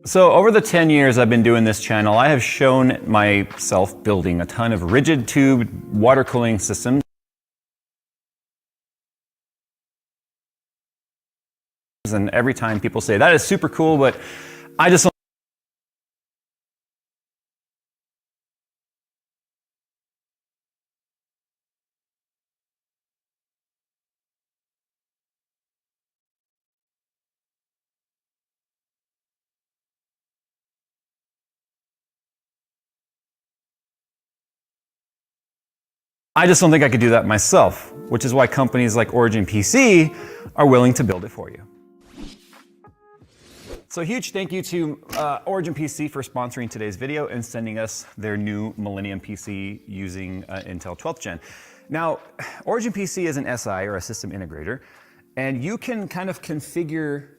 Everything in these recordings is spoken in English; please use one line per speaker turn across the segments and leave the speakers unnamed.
So over the 10 years I've been doing this channel, I have shown myself building a ton of rigid tube water cooling systems. And every time people say, that is super cool, but I just don't think I could do that myself, which is why companies like Origin PC are willing to build it for you. So huge thank you to Origin PC for sponsoring today's video and sending us their new Millennium PC using Intel 12th Gen. Now, Origin PC is an SI or a system integrator, and you can kind of configure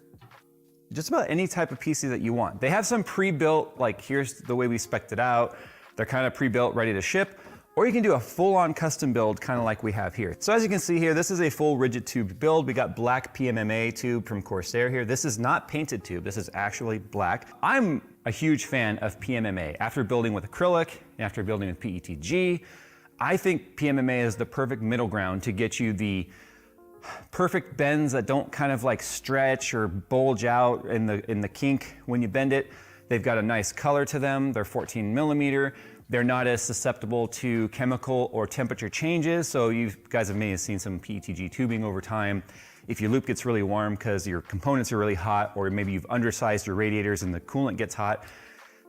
just about any type of PC that you want. They have some pre-built, like here's the way we spec'd it out. They're kind of pre-built, ready to ship. Or you can do a full-on custom build, kind of like we have here. So as you can see here, this is a full rigid tube build. We got black PMMA tube from Corsair here. This is not painted tube, this is actually black. I'm a huge fan of PMMA. After building with acrylic, after building with PETG, I think PMMA is the perfect middle ground to get you the perfect bends that don't kind of like stretch or bulge out in the kink when you bend it. They've got a nice color to them. They're 14 millimeter. They're not as susceptible to chemical or temperature changes. So you guys have maybe seen some PETG tubing over time. If your loop gets really warm because your components are really hot, or maybe you've undersized your radiators and the coolant gets hot,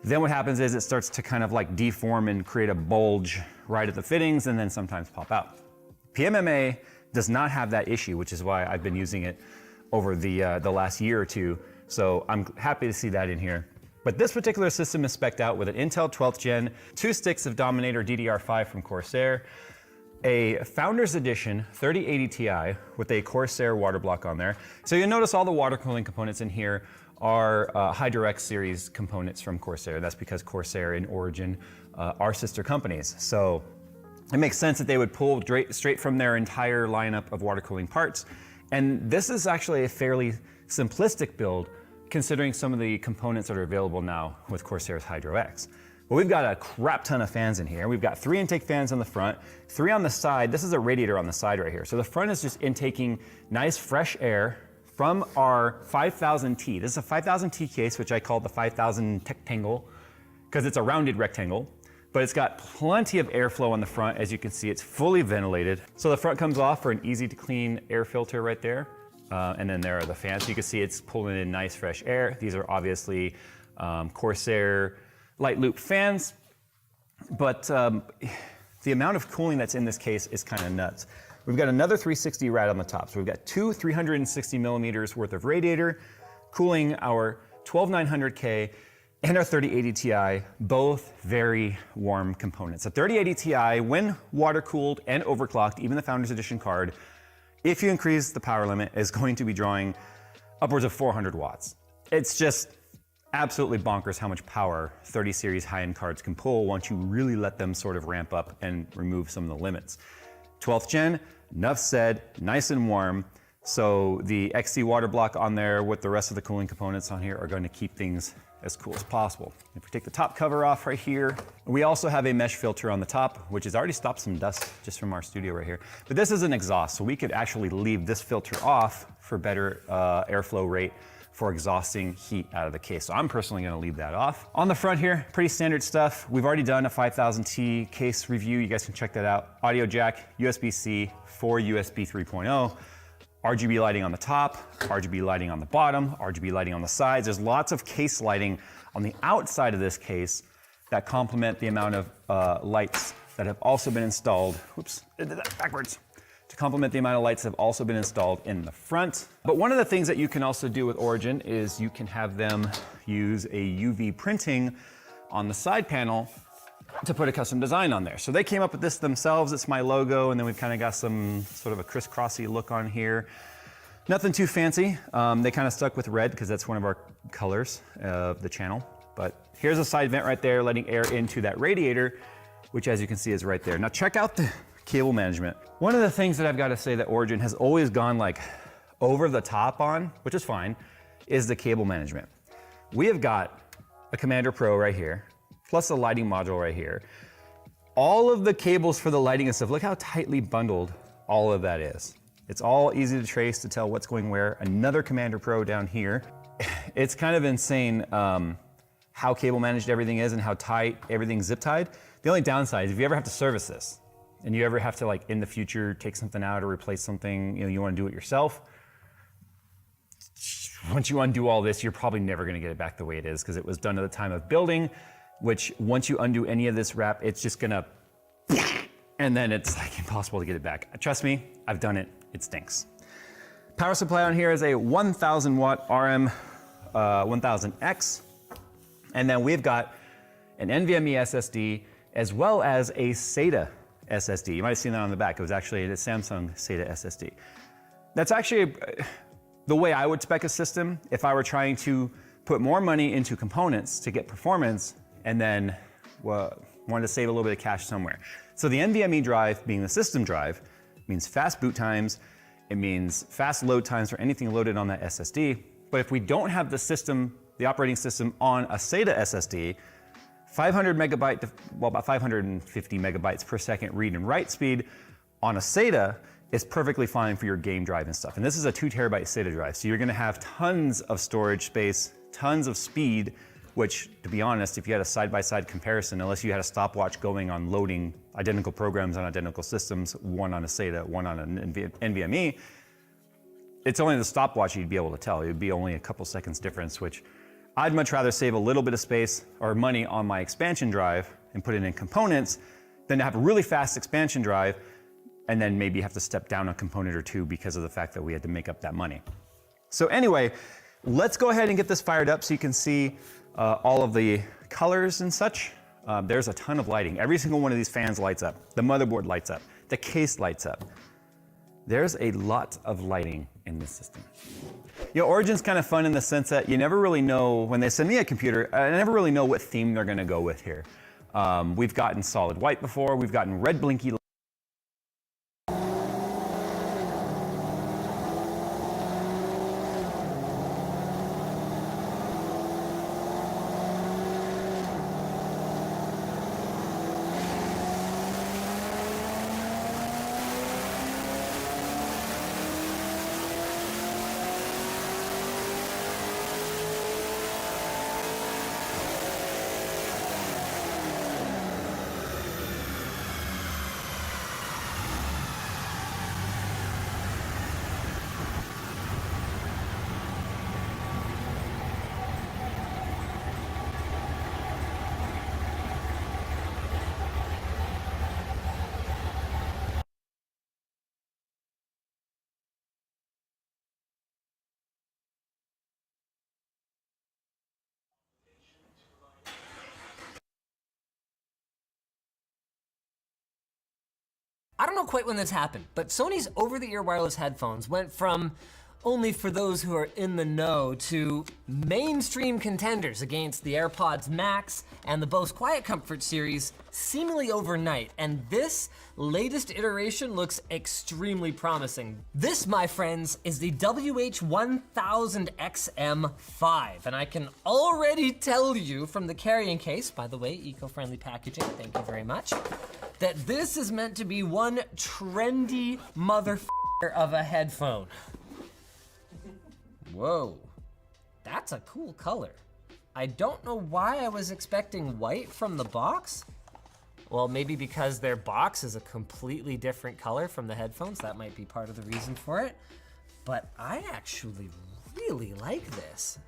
then what happens is it starts to kind of like deform and create a bulge right at the fittings and then sometimes pop out. PMMA does not have that issue, which is why I've been using it over the last year or two. So I'm happy to see that in here. But this particular system is spec'd out with an Intel 12th Gen, 2 sticks of Dominator DDR5 from Corsair, a Founders Edition 3080 Ti with a Corsair water block on there. So you'll notice all the water cooling components in here are HydroX series components from Corsair. That's because Corsair and Origin are sister companies. So it makes sense that they would pull straight from their entire lineup of water cooling parts. And this is actually a fairly simplistic build considering some of the components that are available now with Corsair's HydroX. But we've got a crap ton of fans in here. We've got 3 intake fans on the front, 3 on the side. This is a radiator on the side right here. So the front is just intaking nice fresh air from our 5000T. This is a 5000T case, which I call the 5000 Tectangle, because it's a rounded rectangle. But it's got plenty of airflow on the front. As you can see, it's fully ventilated. So the front comes off for an easy to clean air filter right there. And then there are the fans. So you can see it's pulling in nice fresh air. These are obviously Corsair light loop fans, but the amount of cooling that's in this case is kind of nuts. We've got another 360 right on the top. So we've got 2 360 millimeters worth of radiator cooling our 12900K and our 3080 Ti, both very warm components. The 3080 Ti, when water cooled and overclocked, even the Founders Edition card, if you increase the power limit, is going to be drawing upwards of 400 watts. It's just absolutely bonkers how much power 30 series high-end cards can pull once you really let them sort of ramp up and remove some of the limits. 12th Gen, enough said, nice and warm. So the XC water block on there with the rest of the cooling components on here are going to keep things as cool as possible. If we take the top cover off right here, we also have a mesh filter on the top, which has already stopped some dust just from our studio right here. But this is an exhaust, so we could actually leave this filter off for better airflow rate for exhausting heat out of the case. So I'm personally gonna leave that off. On the front here, pretty standard stuff. We've already done a 5000T case review. You guys can check that out. Audio jack, USB-C, 4 USB 3.0. RGB lighting on the top, RGB lighting on the bottom, RGB lighting on the sides. There's lots of case lighting on the outside of this case that complement the amount of lights that have also been installed. Whoops, I did that backwards. To complement the amount of lights that have also been installed in the front. But one of the things that you can also do with Origin is you can have them use a UV printing on the side panel to put a custom design on there. So they came up with this themselves. It's my logo, and then we've kind of got some sort of a crisscrossy look on here. Nothing too fancy. They kind of stuck with red because that's one of our colors of the channel. But here's a side vent right there, letting air into that radiator, which as you can see is right there. Now check out the cable management. One of the things that I've got to say that Origin has always gone like over the top on, which is fine, is the cable management. We have got a Commander Pro right here, plus a lighting module right here. All of the cables for the lighting and stuff, look how tightly bundled all of that is. It's all easy to trace to tell what's going where. Another Commander Pro down here. It's kind of insane how cable managed everything is and how tight everything's zip tied. The only downside is if you ever have to service this and you ever have to, like, in the future take something out or replace something, you want to do it yourself. Once you undo all this, you're probably never going to get it back the way it is because it was done at the time of building, which once you undo any of this wrap, it's just going to, and then it's like impossible to get it back. Trust me, I've done it. It stinks. Power supply on here is a 1000 watt RM 1000X. And then we've got an NVMe SSD as well as a SATA SSD. You might have seen that on the back. It was actually a Samsung SATA SSD. That's actually the way I would spec a system if I were trying to put more money into components to get performance and then wanted to save a little bit of cash somewhere. So the NVMe drive, being the system drive, means fast boot times. It means fast load times for anything loaded on that SSD. But if we don't have the system, the operating system on a SATA SSD, 500 megabyte, well, about 550 megabytes per second read and write speed on a SATA is perfectly fine for your game drive and stuff. And this is a 2 terabyte SATA drive. So you're gonna have tons of storage space, tons of speed, which, to be honest, if you had a side-by-side comparison, unless you had a stopwatch going on loading identical programs on identical systems, one on a SATA, one on an NVMe, it's only the stopwatch you'd be able to tell. It would be only a couple seconds difference, which I'd much rather save a little bit of space or money on my expansion drive and put it in components than to have a really fast expansion drive and then maybe have to step down a component or two because of the fact that we had to make up that money. So anyway, let's go ahead and get this fired up so you can see all of the colors and such. There's a ton of lighting. Every single one of these fans lights up. The motherboard lights up. The case lights up. There's a lot of lighting in this system. Origin's kind of fun in the sense that you never really know, when they send me a computer, I never really know what theme they're gonna go with here. We've gotten solid white before, we've gotten red blinky.
I don't know quite when this happened, but Sony's over-the-ear wireless headphones went from only for those who are in the know to mainstream contenders against the AirPods Max and the Bose Quiet Comfort series seemingly overnight, and this latest iteration looks extremely promising. This, my friends, is the WH-1000XM5, and I can already tell you from the carrying case, by the way, eco-friendly packaging, thank you very much, that this is meant to be one trendy motherfucker of a headphone. Whoa, that's a cool color. I don't know why I was expecting white from the box. Well, maybe because their box is a completely different color from the headphones. That might be part of the reason for it. But I actually really like this.